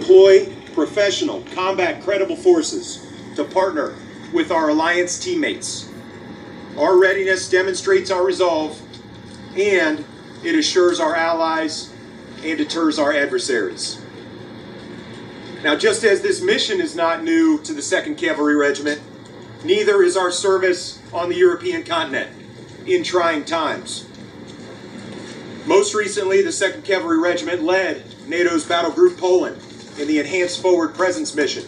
deploy professional, combat-credible forces to partner with our alliance teammates. Our readiness demonstrates our resolve, and it assures our allies and deters our adversaries. Now, just as this mission is not new to the 2nd Cavalry Regiment, neither is our service on the European continent in trying times. Most recently, the 2nd Cavalry Regiment led NATO's Battle Group Poland in the Enhanced Forward Presence mission.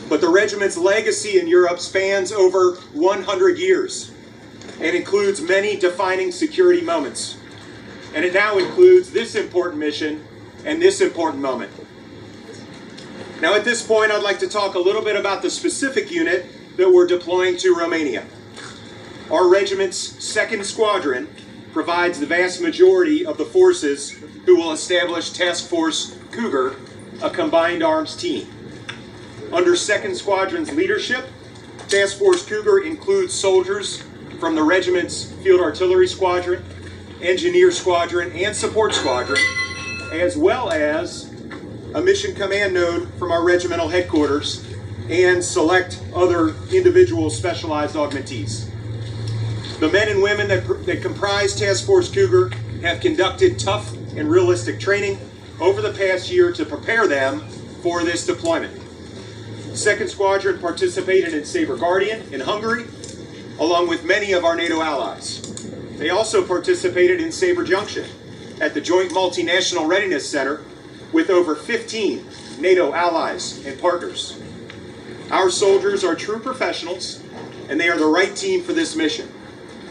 But the regiment's legacy in Europe spans over 100 years and includes many defining security moments. And it now includes this important mission and this important moment. Now, at this point, I'd like to talk a little bit about the specific unit that we're deploying to Romania. Our regiment's 2nd Squadron provides the vast majority of the forces who will establish Task Force Cougar, a combined arms team. Under 2nd Squadron's leadership, Task Force Cougar includes soldiers from the regiment's Field Artillery Squadron, Engineer Squadron, and Support Squadron, as well as a mission command node from our regimental headquarters and select other individual specialized augmentees. The men and women that comprise Task Force Cougar have conducted tough and realistic training over the past year to prepare them for this deployment. 2nd Squadron participated in Sabre Guardian in Hungary, along with many of our NATO allies. They also participated in Sabre Junction at the Joint Multinational Readiness Center with over 15 NATO allies and partners. Our soldiers are true professionals, and they are the right team for this mission.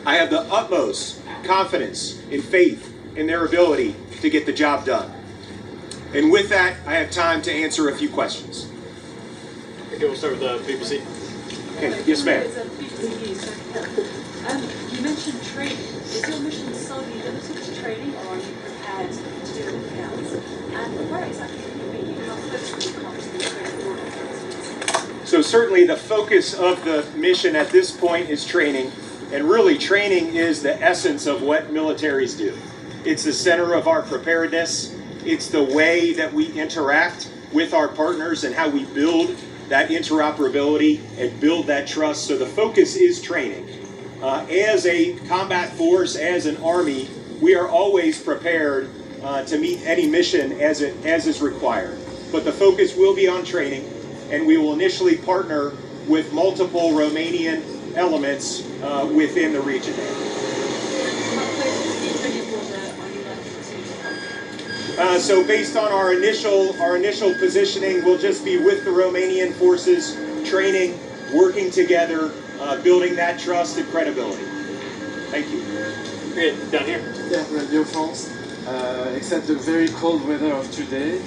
I have the utmost confidence and faith in their ability to get the job done. And with that, I have time to answer a few questions. Okay, we'll start with the BBC. Okay, yes, ma'am. You mentioned training. Is your mission solely limited to training, or are you prepared to do anything else? And where exactly will you be? How close will you come to the training order? So certainly the focus of the mission at this point is training. And really, training is the essence of what militaries do. It's the center of our preparedness. It's the way that we interact with our partners and how we build that interoperability and build that trust. So the focus is training. As a combat force, as an army, we are always prepared to meet any mission as is required. But the focus will be on training, and we will initially partner with multiple Romanian elements within the region. So based on our initial positioning, we'll just be with the Romanian forces, training, working together, building that trust and credibility. Thank you. Okay, down here. Yeah, Radio France. Except the very cold weather of today,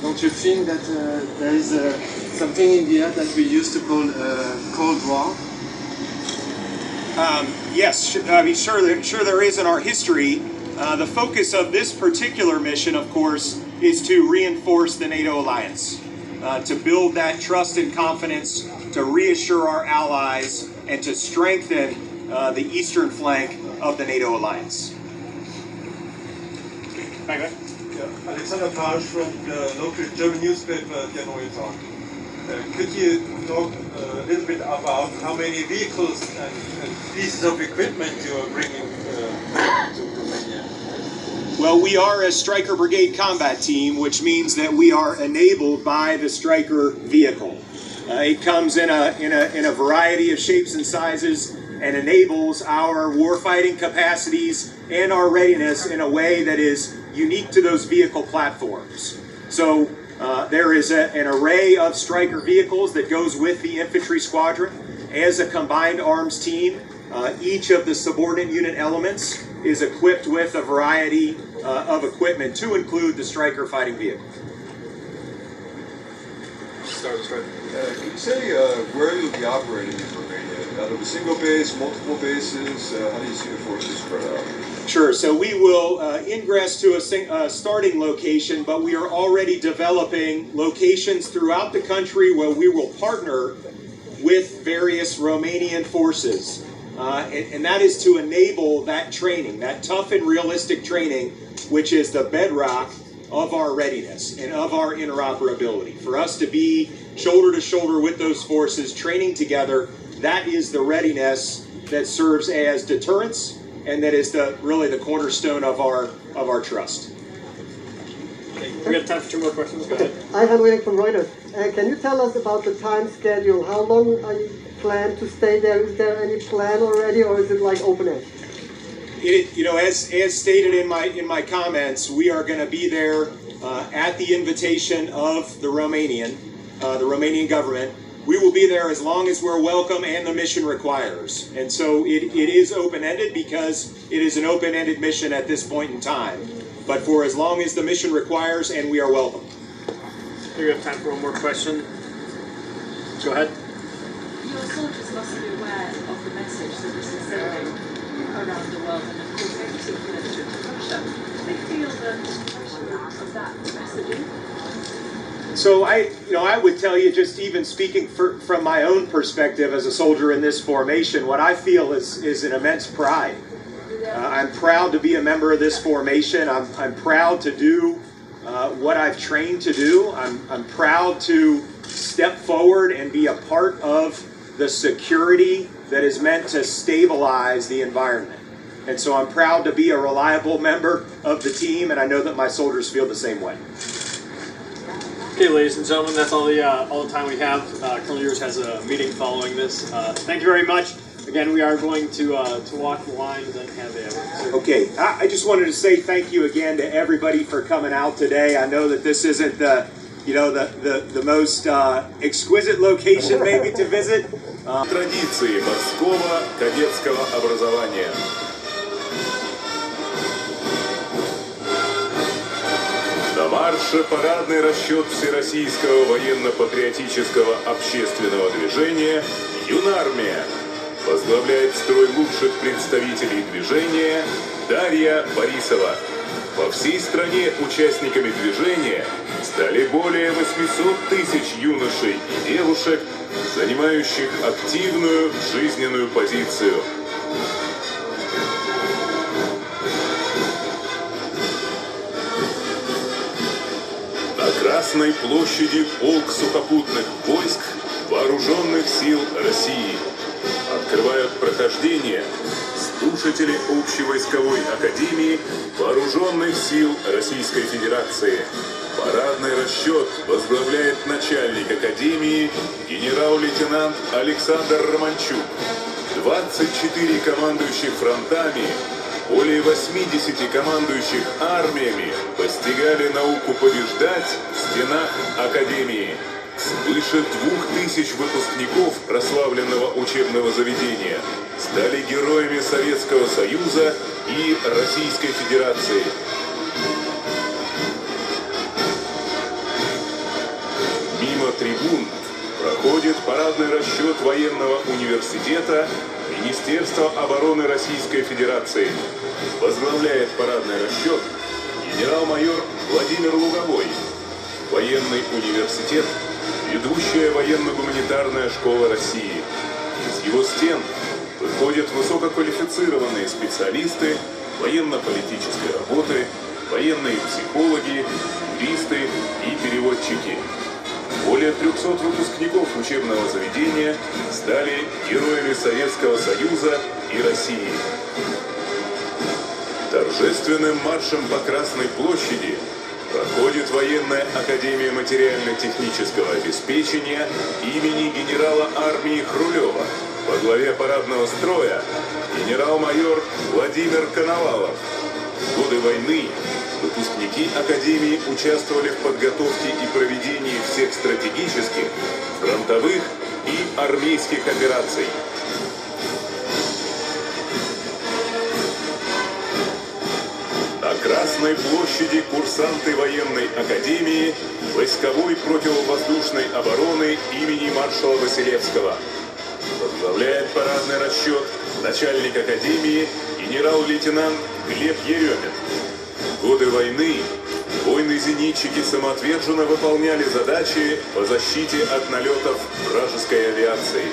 don't you think that there is something in the air that we used to call Cold War? Yes, I mean, sure there is in our history. The focus of this particular mission, of course, is to reinforce the NATO alliance, to build that trust and confidence, to reassure our allies, and to strengthen the eastern flank of the NATO alliance. Alexander Pasch from the local German newspaper, Der Neue Tag. Could you talk a little bit about how many vehicles and pieces of equipment you are bringing to Romania? Well, we are a Stryker Brigade combat team, which means that we are enabled by the Stryker vehicle. It comes in a variety of shapes and sizes and enables our warfighting capacities and our readiness in a way that is unique to those vehicle platforms. So there is an array of Stryker vehicles that goes with the infantry squadron. As a combined arms team, each of the subordinate unit elements is equipped with a variety of equipment to include the Stryker fighting vehicle. Start with Stryker. Can you say where you'll be operating in Romania? Out of a single base, multiple bases? How do you see the forces spread out? Sure. So we will ingress to a starting location, but we are already developing locations throughout the country where we will partner with various Romanian forces. And that is to enable that training, that tough and realistic training, which is the bedrock of our readiness and of our interoperability. For us to be shoulder to shoulder with those forces, training together, that is the readiness that serves as deterrence, and that is really the cornerstone of our trust. We got time for 2 more questions. Go ahead. I'm Henrik from Reuters. Can you tell us about the time schedule? How long are you plan to stay there? Is there any plan already, or is it like open-end? As stated in my comments, we are going to be there at the invitation of the Romanian government. We will be there as long as we're welcome and the mission requires. And so it is open-ended because it is an open-ended mission at this point in time. But for as long as the mission requires, and we are welcome. We have time for 1 more question. Go ahead. Your soldiers must be aware of the message that this is sending around the world, and of course, very particularly to Russia. Do they feel the pressure of that messaging? So I would tell you, just even speaking from my own perspective as a soldier in this formation, what I feel is an immense pride. I'm proud to be a member of this formation. I'm proud to do what I've trained to do. I'm proud to step forward and be a part of the security that is meant to stabilize the environment. And so I'm proud to be a reliable member of the team, and I know that my soldiers feel the same way. Okay, ladies and gentlemen, that's all the time we have. Colonel Ewers has a meeting following this. Thank you very much. Again, we are going to walk the line and then have a... Okay, I just wanted to say thank you again to everybody for coming out today. I know that this isn't the most exquisite location maybe to visit. Традиции морского кадетского образования. На марше парадный расчет Всероссийского военно-патриотического общественного движения «Юнармия». Возглавляет строй лучших представителей движения Дарья Борисова. По всей стране участниками движения стали более 800 тысяч юношей и девушек, занимающих активную жизненную позицию. На Красной площади полк сухопутных войск Вооруженных сил России открывают прохождение слушатели Общевойсковой академии Вооруженных сил Российской Федерации. Парадный расчет возглавляет начальник академии генерал-лейтенант Александр Романчук. 24 командующих фронтами, более 80 командующих армиями постигали науку побеждать в стенах академии. Свыше 2000 выпускников прославленного учебного заведения стали героями Советского Союза и Российской Федерации. Мимо трибун проходит парадный расчет военного университета Министерства обороны Российской Федерации. Возглавляет парадный расчет генерал-майор Владимир Луговой. Военный университет – ведущая военно-гуманитарная школа России. Из его стен выходят высококвалифицированные специалисты военно-политической работы, военные психологи, юристы и переводчики. Более 300 выпускников учебного заведения стали героями Советского Союза и России. Торжественным маршем по Красной площади проходит военная академия материально-технического обеспечения имени генерала армии Хрулева. Во главе парадного строя генерал-майор Владимир Коновалов. В годы войны выпускники академии участвовали в подготовке и проведении всех стратегических, фронтовых и армейских операций. На Красной площади курсанты военной академии войсковой противовоздушной обороны имени маршала Василевского. Возглавляет парадный расчет начальник академии генерал-лейтенант Глеб Еремин. В годы войны воины-зенитчики самоотверженно выполняли задачи по защите от налетов вражеской авиации.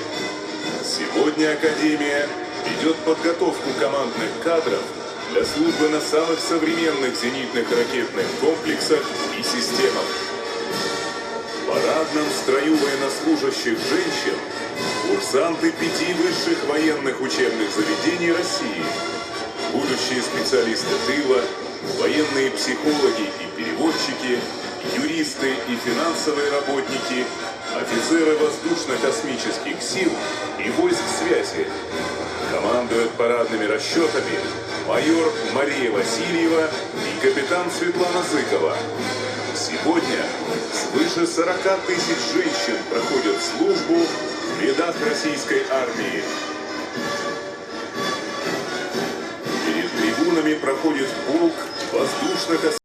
Сегодня академия ведет подготовку командных кадров для службы на самых современных зенитных ракетных комплексах и системах. В парадном строю военнослужащих женщин курсанты 5 высших военных учебных заведений России, будущие специалисты тыла, военные психологи и переводчики, юристы и финансовые работники, офицеры воздушно-космических сил и войск связи. Командуют парадными расчетами майор Мария Васильева и капитан Светлана Зыкова. Сегодня свыше 40 тысяч женщин проходят службу в рядах российской армии. Перед трибунами проходит полк воздушно-космических